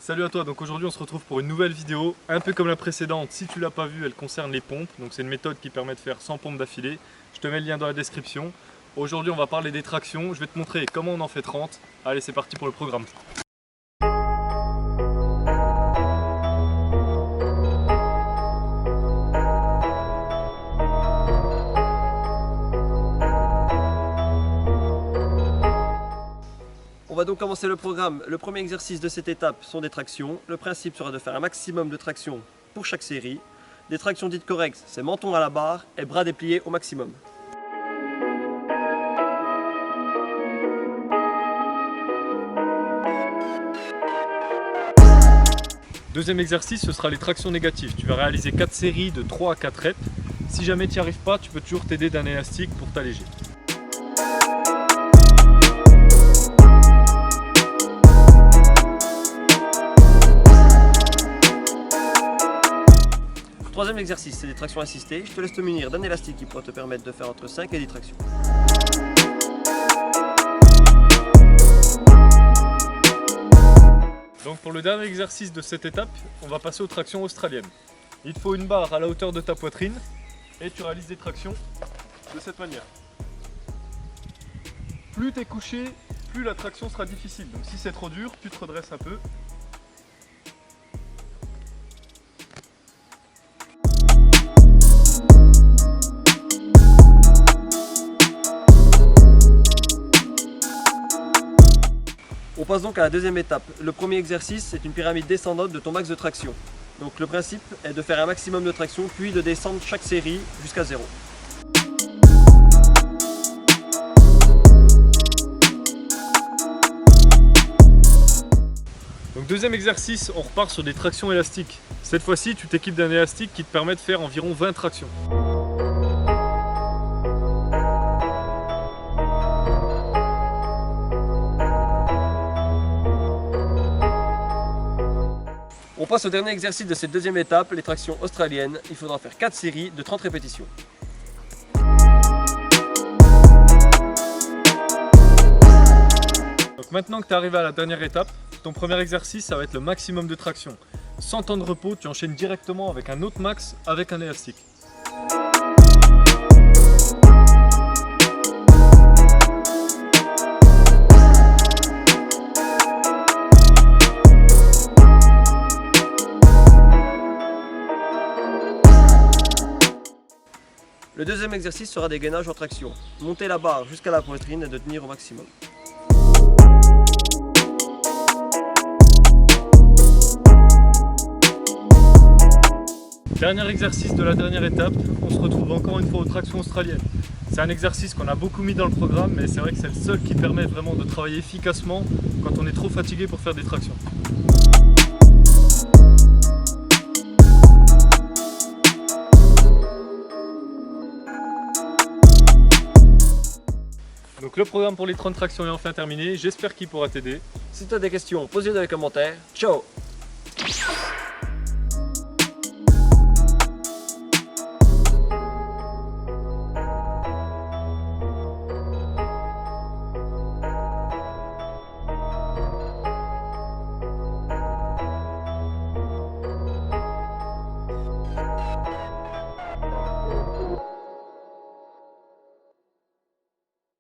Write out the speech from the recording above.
Salut à toi, donc aujourd'hui on se retrouve pour une nouvelle vidéo, un peu comme la précédente. Si tu l'as pas vue, elle concerne les pompes, donc c'est une méthode qui permet de faire 100 pompes d'affilée. Je te mets le lien dans la description. Aujourd'hui on va parler des tractions, je vais te montrer comment on en fait 30. Allez, c'est parti pour le programme. On va donc commencer le programme. Le premier exercice de cette étape sont des tractions. Le principe sera de faire un maximum de tractions pour chaque série. Des tractions dites correctes, c'est menton à la barre et bras dépliés au maximum. Deuxième exercice, ce sera les tractions négatives. Tu vas réaliser 4 séries de 3 à 4 reps. Si jamais tu n'y arrives pas, tu peux toujours t'aider d'un élastique pour t'alléger. Troisième exercice, c'est des tractions assistées. Je te laisse te munir d'un élastique qui pourra te permettre de faire entre 5 et 10 tractions. Donc pour le dernier exercice de cette étape, on va passer aux tractions australiennes. Il te faut une barre à la hauteur de ta poitrine et tu réalises des tractions de cette manière. Plus tu es couché, plus la traction sera difficile. Donc si c'est trop dur, tu te redresses un peu. On passe donc à la deuxième étape. Le premier exercice, c'est une pyramide descendante de ton max de traction. Donc le principe est de faire un maximum de traction, puis de descendre chaque série jusqu'à 0. Donc deuxième exercice, on repart sur des tractions élastiques. Cette fois-ci, tu t'équipes d'un élastique qui te permet de faire environ 20 tractions. On passe au dernier exercice de cette deuxième étape, les tractions australiennes. Il faudra faire 4 séries de 30 répétitions. Donc maintenant que tu es arrivé à la dernière étape, ton premier exercice, ça va être le maximum de traction. Sans temps de repos, tu enchaînes directement avec un autre max avec un élastique. Le deuxième exercice sera des gainages en traction. Monter la barre jusqu'à la poitrine et de tenir au maximum. Dernier exercice de la dernière étape, on se retrouve encore une fois aux tractions australiennes. C'est un exercice qu'on a beaucoup mis dans le programme, mais c'est vrai que c'est le seul qui permet vraiment de travailler efficacement quand on est trop fatigué pour faire des tractions. Donc le programme pour les 30 tractions est enfin terminé, j'espère qu'il pourra t'aider. Si tu as des questions, pose-les dans les commentaires. Ciao!